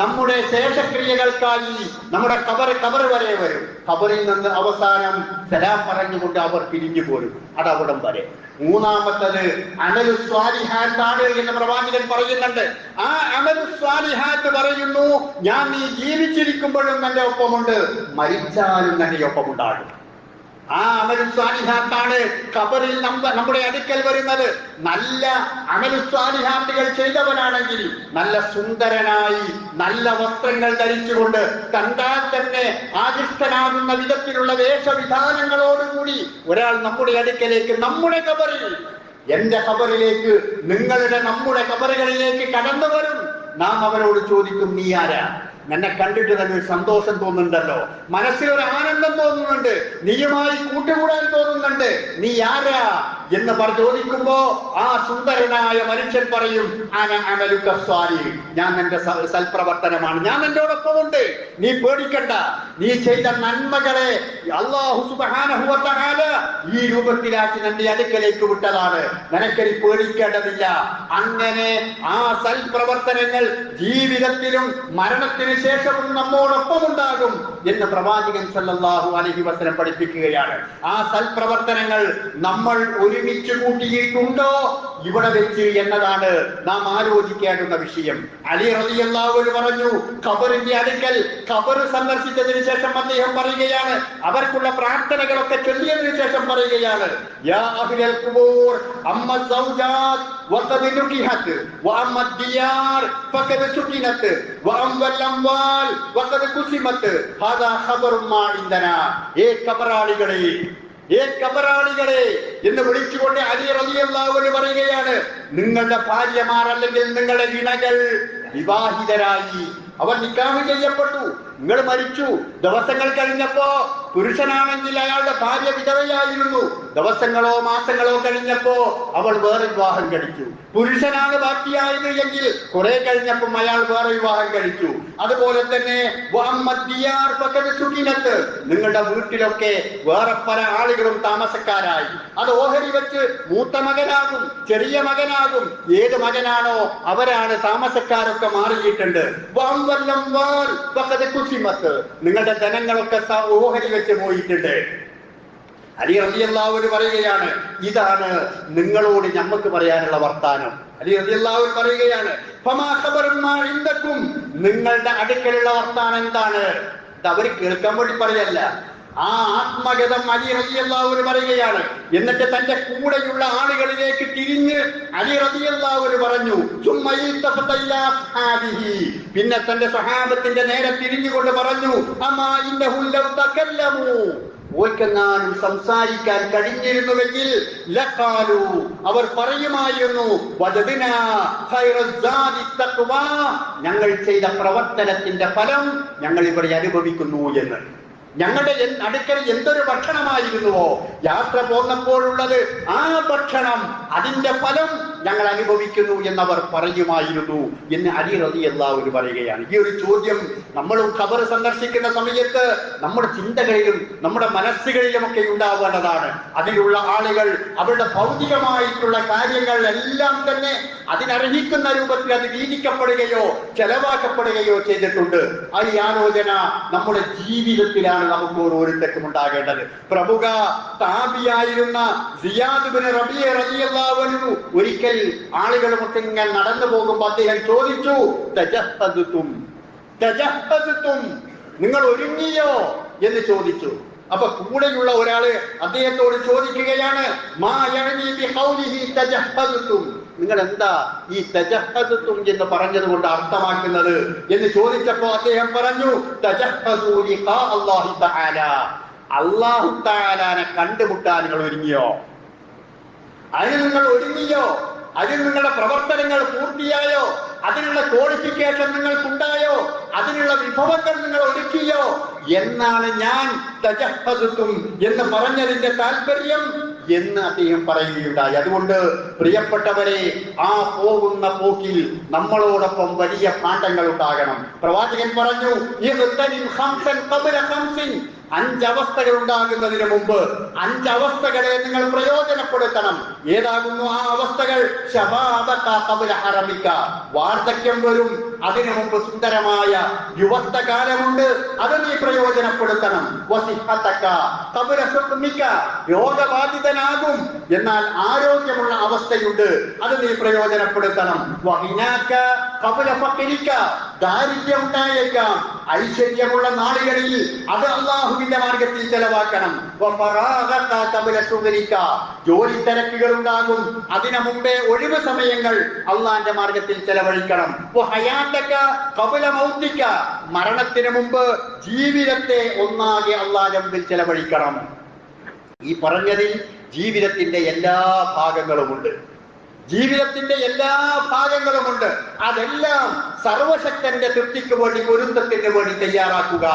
നമ്മുടെ ശേഷക്രിയകൾക്കായി നമ്മുടെ കബർ വരെ വരും. ഖബറിൽ നിന്ന് അവസാനം സലാം പറഞ്ഞുകൊണ്ട് അവർ പിരിഞ്ഞു പോരും, അതവിടം വരെ. മൂന്നാമത്തത് അമലു സ്വാലിഹാത്താണ് എന്ന് പ്രവാചകൻ പറയുന്നുണ്ട്. ആ അമലു സ്വാലിഹാത്ത് പറയുന്നു, ഞാൻ നീ ജീവിച്ചിരിക്കുമ്പോഴും എന്റെ ഒപ്പമുണ്ട്, മരിച്ചാലും എന്റെ ഒപ്പമുണ്ടാകും. ആ അമലു സ്വാലിഹാത്താണ് ഖബറിൽ നമ്മുടെ അടുക്കൽ വരുന്നത്. നല്ല അമലു സ്വാലിഹാത്തുകൾ ചെയ്തവനാണെങ്കിൽ നല്ല സുന്ദരനായി നല്ല വസ്ത്രങ്ങൾ ധരിച്ചുകൊണ്ട് കണ്ടാൽ തന്നെ ആകൃഷ്ടനാകുന്ന വിധത്തിലുള്ള വേഷവിധാനങ്ങളോടുകൂടി ഒരാൾ നമ്മുടെ അടുക്കലേക്ക്, നമ്മുടെ ഖബറിൽ, എന്റെ ഖബറിലേക്ക്, നിങ്ങളുടെ നമ്മുടെ ഖബറുകളിലേക്ക് കടന്നു വരും. നാം അവരോട് ചോദിക്കും, നീ ആരാ? എന്നെ കണ്ടിട്ട് തന്നെ ഒരു സന്തോഷം തോന്നുന്നുണ്ടല്ലോ, മനസ്സിലൊരു ആനന്ദം തോന്നുന്നുണ്ട്, നീയുമായി കൂട്ടുകൂടാൻ തോന്നുന്നുണ്ട്, നീ ആരാ എന്ന് ചോദിക്കുമ്പോ ആ സുന്ദരനായ മനുഷ്യൻ പറയും, അന അമലുക സ്വാലിഹ്, ഞാൻ എന്റെ സൽപ്രവർത്തനമാണ്, ഞാൻ എന്നോടൊപ്പമുണ്ട്, നീ പേടിക്കണ്ട, നീ ചെയ്ത നന്മകളെ അല്ലാഹു സുബ്ഹാനഹു വ തആല ഈ രൂപത്തിലാക്കി നിന്റെ അടുക്കലേക്ക് വിട്ടതാണ്, നിനക്കനി പേടിക്കേണ്ടതില്ല. അങ്ങനെ ആ സൽപ്രവർത്തനങ്ങൾ ജീവിതത്തിലും മരണത്തിന് ശേഷവും നമ്മോടൊപ്പം ഉണ്ടാകും എന്ന് പ്രവാചകൻ സല്ലല്ലാഹു അലൈഹി വസല്ലം പഠിപ്പിക്കുകയാണ്. ആ സൽപ്രവർത്തനങ്ങൾ നമ്മൾ ഒരു ഒരുമിച്ച് കൂട്ടിയിട്ടുണ്ടോ ഇവിടെ വെച്ച് എന്നതാണ് നാം ആലോചിക്കേണ്ടുന്ന വിഷയം. അലി റളിയല്ലാഹു അൻഹു പറഞ്ഞു, ഖബറിന്റെ അടുക്കൽ ഖബർ സന്ദർശിച്ചതിന് ശേഷം അദ്ദേഹം പറയുകയാണ്, അവർക്കുള്ള പ്രാർത്ഥനകളൊക്കെ ചൊല്ലിയതിനു ശേഷം പറയുകയാണ്, യാ അഹ്ലൽ ഖുബൂർ അമ്മ സൗജാത് വഖദ് നുകിഹത് വഅമ്മ ദിയാർ ഫഖദ് സുകിനത് വഅംവൽ അംവാൽ വഖദ് ഖുസിമത് ഹാദാ ഖബറുൻ മാ ഇൻദനാ. കബറാളികളെ എന്ന് വിളിച്ചുകൊണ്ട് അലി റളിയല്ലാഹു അൻഹു പറയുകയാണ്, നിങ്ങളുടെ ഭാര്യമാർ അല്ലെങ്കിൽ നിങ്ങളുടെ ഇണകൾ വിവാഹിതരായി, അവർ നിക്കാഹ് ചെയ്യപ്പെട്ടു, നിങ്ങൾ മരിച്ചു, ദിവസങ്ങൾ കഴിഞ്ഞപ്പോ പുരുഷനാണെങ്കിൽ അയാളുടെ ഭാര്യ വിധവയായിരുന്നു, ദിവസങ്ങളോ മാസങ്ങളോ കഴിഞ്ഞപ്പോ അവൾ വേറെ വിവാഹം കഴിച്ചു. പുരുഷനാണ് ബാക്കിയായത് എങ്കിൽ കുറെ കഴിഞ്ഞപ്പം അയാൾ വേറെ വിവാഹം കഴിച്ചു. അതുപോലെ തന്നെ നിങ്ങളുടെ വീട്ടിലൊക്കെ വേറെ പല ആളുകളും താമസക്കാരായി. അത് ഓഹരി വെച്ച് മൂത്ത മകനാകും ചെറിയ മകനാകും, ഏത് മകനാണോ അവരാണ് താമസക്കാരൊക്കെ മാറിയിട്ടുണ്ട്. നിങ്ങളുടെ ധനങ്ങളൊക്കെ ഓഹരി വെച്ച് പോയിട്ടുണ്ട്. അലി റളിയല്ലാഹു അൻഹു പറയുകയാണ്, ഇതാണ് നിങ്ങളോട് ഞമ്മക്ക് പറയാനുള്ള വർത്താനം. അലി റളിയല്ലാഹു അൻഹു പറയുകയാണ്, ഫമാ ഖബറുൻ മാ ഇൻദകും, നിങ്ങളുടെ അടുക്കലുള്ള വർത്താനം എന്താണ്? ഇത് അവർ കേൾക്കാൻ വേണ്ടി പറയല്ല, ആ ആത്മഗതം അലി റളിയല്ലാഹു അൻഹു പറയുകയാണ്. എന്നിട്ട് തന്റെ കൂടെയുള്ള ആളുകളിലേക്ക് തിരിഞ്ഞ് അലി റളിയല്ലാഹു അൻഹു പറഞ്ഞു, പിന്നെ തന്റെ സ്വഹാബത്തിന്റെ നേരെ തിരിഞ്ഞുകൊണ്ട് പറഞ്ഞു, അമാ ഇന്നഹു ലൗ തകല്ലമു, ഓർക്കെങ്ങാനും സംസാരിക്കാൻ കഴിഞ്ഞിരുന്നുവെങ്കിൽ ലഖാലു, അവർ പറയുമായിരുന്നു, വജദ്നാ ഖൈറസ്സാദി തഖ്വാ, ഞങ്ങൾ ചെയ്ത പ്രവർത്തനത്തിന്റെ ഫലം ഞങ്ങൾ ഇവിടെ അനുഭവിക്കുന്നു എന്ന്. ഞങ്ങളുടെ അടുക്കൽ എന്തൊരു ഭക്ഷണമായിരുന്നുവോ യാത്ര പോന്നപ്പോഴുള്ളത്, ആ ഭക്ഷണം അതിന്റെ ഫലം ഞങ്ങൾ അനുഭവിക്കുന്നു എന്നവർ പറയുമായിരുന്നു എന്ന് അലി റളിയല്ലാഹു അൻഹു പറയുകയാണ്. ഈ ഒരു ചോദ്യം നമ്മളും ഖബർ സന്ദർശിക്കുന്ന സമയത്ത് നമ്മുടെ ചിന്തകളിലും നമ്മുടെ മനസ്സുകളിലുമൊക്കെ ഉണ്ടാവേണ്ടതാണ്. അതിലുള്ള ആളുകൾ അവരുടെ ഭൗതികമായിട്ടുള്ള കാര്യങ്ങൾ എല്ലാം തന്നെ അതിനർഹിക്കുന്ന രൂപത്തിൽ അത് വീതിക്കപ്പെടുകയോ ചെലവാക്കപ്പെടുകയോ ചെയ്തിട്ടുണ്ട്. ഈ ആലോചന നമ്മുടെ ജീവിതത്തിലാണ് നമുക്ക് ഓരോരുത്തർക്കും ഉണ്ടാകേണ്ടത്. പ്രമുഖ താബിയായിരുന്ന സിയാദ് ബിൻ റബീഅ റളിയല്ലാഹു അൻഹു ഒരിക്കൽ ആളുകളുമൊക്കെ ഇങ്ങനെ നടന്നു പോകുമ്പോൾ അദ്ദേഹം ചോദിച്ചു, തജഹ്ഹദതും, നിങ്ങൾ ഒരുങ്ങിയോ എന്ന് ചോദിച്ചു. അപ്പൊ കൂടെയുള്ള ഒരാള് അദ്ദേഹത്തോട് ചോദിക്കുകയാണ്, മാ യഅനി ബിഖൗലിഹി തജഹ്ഹദതും, നിങ്ങൾ എന്താ ഈ തജഹ്ഹദതും എന്ന് പറഞ്ഞത് കൊണ്ട് അർത്ഥമാക്കുന്നത് എന്ന് ചോദിച്ചപ്പോ അദ്ദേഹം പറഞ്ഞു, തജഹ്ഹദു ലിഖാ അല്ലാഹി തആല, അല്ലാഹു തആലാനെ കണ്ടുമുട്ടാൻ നിങ്ങൾ ഒരുങ്ങിയോ? അതിന് നിങ്ങൾ ഒരുങ്ങിയോ? അതിന് നിങ്ങളുടെ പ്രവർത്തനങ്ങൾ പൂർത്തിയായോ? അതിനുള്ള ക്വാളിഫിക്കേഷൻ നിങ്ങൾക്കുണ്ടായോ? അതിനുള്ള വിഭവങ്ങൾ നിങ്ങൾ ഒരുക്കിയോ എന്നാണ് ഞാൻ തജഹ്ഹദതും എന്ന് പറഞ്ഞതിന്റെ താല്പര്യം എന്ന് അദ്ദേഹം പറയുകയുണ്ടായി. അതുകൊണ്ട് പ്രിയപ്പെട്ടവരെ, ആ പോകുന്ന പോക്കിൽ നമ്മളോടൊപ്പം വലിയ പാഠങ്ങൾ ഉണ്ടാകണം. പ്രവാചകൻ പറഞ്ഞു, അഞ്ചവസ്ഥകൾ ഉണ്ടാകുന്നതിന് മുമ്പ് 5 അവസ്ഥകളെ നിങ്ങൾ പ്രയോജനപ്പെടുത്തണം. ഏതാകുന്നു ആ അവസ്ഥകൾ? വാർദ്ധക്യം വരും, അതിനു മുമ്പ് സുന്ദരമായ യുവത്വകാലമുണ്ട്, അത് നീ പ്രയോജനപ്പെടുത്തണം. രോഗബാധിതനാകും, എന്നാൽ ആരോഗ്യമുള്ള അവസ്ഥയുണ്ട്, അത് നീ പ്രയോജനപ്പെടുത്തണം. ദാരിദ്ര്യം ഉണ്ടായേക്കാം, ഐശ്വര്യമുള്ള നാളുകളിൽ അത് അള്ളാഹുവിന്റെ മാർഗത്തിൽ ചെലവാക്കണം. ജോലി തിരക്കുകൾ ഉണ്ടാകും, അതിനു മുമ്പേ ഒഴിവ് സമയങ്ങൾ അള്ളാന്റെ മാർഗത്തിൽ ചെലവഴിക്കണം. മരണത്തിന് മുമ്പ് ജീവിതത്തെ ഒന്നാകെ അള്ളാന്റെ മുമ്പിൽ ചെലവഴിക്കണം. ഈ പറഞ്ഞതിൽ ജീവിതത്തിന്റെ എല്ലാ ഭാഗങ്ങളുമുണ്ട്. ജീവിതത്തിന്റെ എല്ലാ ഭാഗങ്ങളുമുണ്ട്. അതെല്ലാം സർവശക്തന്റെ തൃപ്തിക്ക് വേണ്ടി, പൊരുത്തത്തിന് വേണ്ടി തയ്യാറാക്കുക.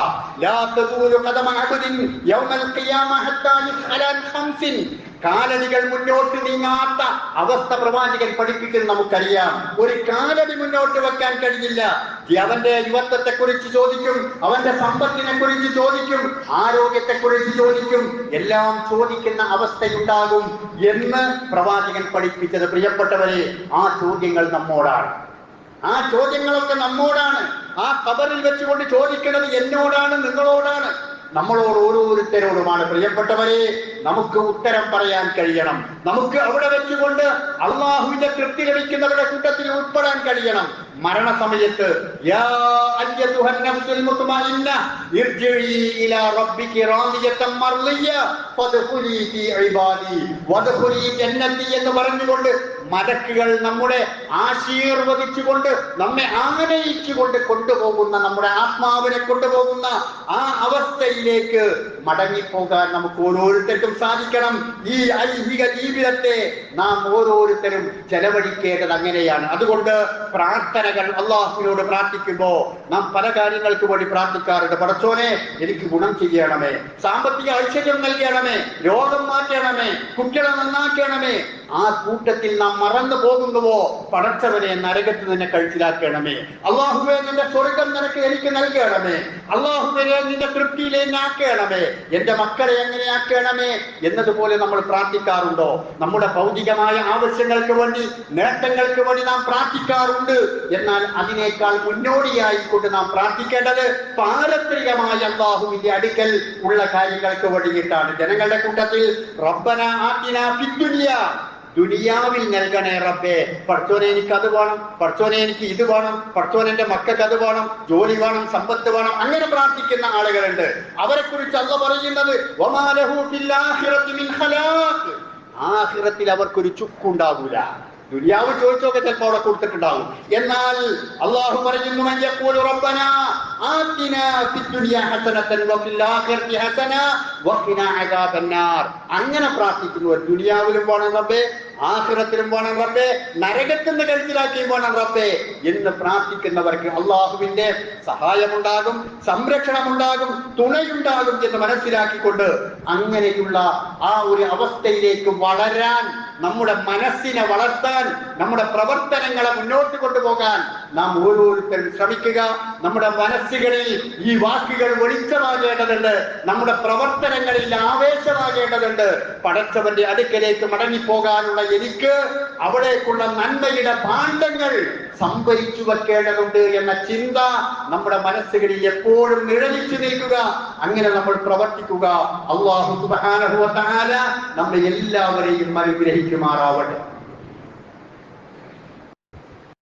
കാലടികൾ മുന്നോട്ട് നീങ്ങാത്ത അവസ്ഥ പ്രവാചകൻ പഠിപ്പിക്കുന്നത് നമുക്കറിയാം. ഒരു കാലടി മുന്നോട്ട് വെക്കാൻ കഴിയില്ല. അവന്റെ യുവത്വത്തെ കുറിച്ച് ചോദിക്കും, അവന്റെ സമ്പത്തിനെ കുറിച്ച് ചോദിക്കും, ആരോഗ്യത്തെ കുറിച്ച് ചോദിക്കും, എല്ലാം ചോദിക്കുന്ന അവസ്ഥയുണ്ടാകും എന്ന് പ്രവാചകൻ പഠിപ്പിച്ചത്. പ്രിയപ്പെട്ടവരെ, ആ ചോദ്യങ്ങൾ നമ്മോടാണ്. ആ ചോദ്യങ്ങളൊക്കെ നമ്മോടാണ്. ആ ഖബറിൽ വെച്ചുകൊണ്ട് ചോദിക്കുന്നത് എന്നോടാണ്, നിങ്ങളോടാണ്. നമ്മളോട് ഓരോരുത്തരോടുമാണ്. പ്രിയപ്പെട്ടവരെ, നമുക്ക് ഉത്തരം പറയാൻ കഴിയണം. നമുക്ക് അവിടെ വെച്ചുകൊണ്ട് അള്ളാഹുവിന്റെ തൃപ്തി ലഭിക്കുന്നവരുടെ കൂട്ടത്തിൽ ഉൾപ്പെടാൻ കഴിയണം. മരണസമയത്ത് യാ അയ്യതുഹൻ നഫ്സുൽ മുത്മഇന്ന ഇർജിഇ ഇലാ റബ്ബികി റാദിയതൻ മർളിയ ഫദ്ഖുലി ഫീ ഇബാദി വദ്ഖുലി ജന്നതി എന്ന് പറഞ്ഞുകൊണ്ട് മലക്കുകൾ നമ്മുടെ ആശീർവദിച്ചുകൊണ്ട് നമ്മെ ആനയിച്ചുകൊണ്ട് കൊണ്ടുപോകുന്ന, നമ്മുടെ ആത്മാവിനെ കൊണ്ടുപോകുന്ന ആ അവസ്ഥയിലേക്ക് മടങ്ങിപ്പോകാൻ നമുക്ക് ഓരോരുത്തർക്കും സാധിക്കണം. ഈ ഐഹിക ജീവിതത്തെ നാം ഓരോരുത്തരും ചെലവഴിക്കേണ്ടത് അങ്ങനെയാണ്. അതുകൊണ്ട് പ്രാർത്ഥനകൾ അള്ളാഹുവിനോട് പ്രാർത്ഥിക്കുമ്പോ നാം പല കാര്യങ്ങൾക്ക് വേണ്ടി പ്രാർത്ഥിക്കാറുണ്ട്. പടച്ചോനെ, എനിക്ക് ഗുണം ചെയ്യണമേ, സാമ്പത്തിക ഐശ്വര്യം നൽകണമേ, രോഗം മാറ്റണമേ, കുട്ടികളെ നന്നാക്കണമേ. ആ കൂട്ടത്തിൽ നാം മറന്നു പോകുന്നുവോ, പടച്ചവനെ നരകത്തിൽ നിന്നെ കഴിച്ചിലാക്കണമേ, അള്ളാഹുവേ നിന്റെ സ്വർഗം നിനക്ക് എനിക്ക് നൽകണമേ, അള്ളാഹുവേ നിന്റെ തൃപ്തിയിലെ ആക്കണമേ, എന്റെ മക്കളെ എങ്ങനെ ആക്കണമേ എന്നതുപോലെ നമ്മൾ പ്രാർത്ഥിക്കാറുണ്ടോ? നമ്മുടെ ഭൗതികമായ ആവശ്യങ്ങൾക്ക് വേണ്ടി, നേട്ടങ്ങൾക്ക് വേണ്ടി നാം പ്രാർത്ഥിക്കാറുണ്ട്. എന്നാൽ അതിനേക്കാൾ മുന്നോടിയായിക്കൊണ്ട് നാം പ്രാർത്ഥിക്കേണ്ടത് പാരത്രികമായ അല്ലാഹുവിന്റെ അടുക്കൽ ഉള്ള കാര്യങ്ങൾക്ക് വേണ്ടിയിട്ടാണ്. ജനങ്ങളുടെ കൂട്ടത്തിൽ റബ്ബന ആതിനാ ഫിദ്ദുനിയ, ദുനിയാവിൽ നൽകണേ റബ്ബേ, പടച്ചോനെ എനിക്ക് അത് വേണം, പടച്ചോനെ എനിക്ക് ഇത് വേണം, പടച്ചോനെ എന്റെ മക്കൾക്ക് അത് വേണം, ജോലി വേണം, സമ്പത്ത് വേണം, അങ്ങനെ പ്രാർത്ഥിക്കുന്ന ആളുകളുണ്ട്. അവരെ കുറിച്ച് അല്ലാഹു പറയുന്നത് വമാ ലഹു ഫിൽ ആഖിറതി മിൻ ഖലാഖ്, ആഖിറത്തിൽ അവർക്കൊരു ചുക്കുണ്ടാകൂല. ദുനിയാവ് ചോദിച്ചൊക്കെ ചിലപ്പോൾ അവിടെ കൊടുത്തിട്ടുണ്ടാവും. എന്നാൽ അള്ളാഹു പറയുന്നു മൻ റബ്ബനാ ആതിനാ ഫിദ്ദുനിയ ഹസനതൻ വഫിൽ ആഖിറതി ഹസന വഖിനാ അദാബന്നാർ, അങ്ങനെ പ്രാർത്ഥിക്കുന്നവർ ദുനിയാവിലും വേണം റബ്ബേ, ആഖിറത്തിലും വേണം റബ്ബേ, നരകത്തിൽ നിന്ന് കഴിച്ചിലാക്കിയും വേണം റബ്ബേ എന്ന് പ്രാർത്ഥിക്കുന്നവർക്ക് അള്ളാഹുവിന്റെ സഹായമുണ്ടാകും, സംരക്ഷണമുണ്ടാകും, തുണയുണ്ടാകും എന്ന് മനസ്സിലാക്കിക്കൊണ്ട് അങ്ങനെയുള്ള ആ ഒരു അവസ്ഥയിലേക്ക് വളരാൻ, നമ്മുടെ മനസ്സിനെ വളർത്താൻ, നമ്മുടെ പ്രവർത്തനങ്ങളെ മുന്നോട്ട് കൊണ്ടുപോകാൻ നാം ഓരോരുത്തരും ശ്രമിക്കുക. നമ്മുടെ മനസ്സുകളിൽ ഈ വാക്കുകൾ വെളിച്ചമാകേണ്ടതുണ്ട്, നമ്മുടെ പ്രവർത്തനങ്ങളിൽ ആവേശമാകേണ്ടതുണ്ട്. പടച്ചവന്റെ അടുക്കലേക്ക് മടങ്ങിപ്പോകാനുള്ള എനിക്ക് അവിടേക്കുള്ള നന്മയുടെ ഭാണ്ഡങ്ങൾ സംഭരിച്ചു വെക്കേണ്ടതുണ്ട് എന്ന ചിന്ത നമ്മുടെ മനസ്സുകളിൽ എപ്പോഴും നിഴലിച്ചു നിൽക്കുക. അങ്ങനെ നമ്മൾ പ്രവർത്തിക്കുക. അല്ലാഹു സുബ്ഹാനഹു വ തആല നമ്മെ എല്ലാവരെയും അനുഗ്രഹിക്കുമാറാവട്ടെ.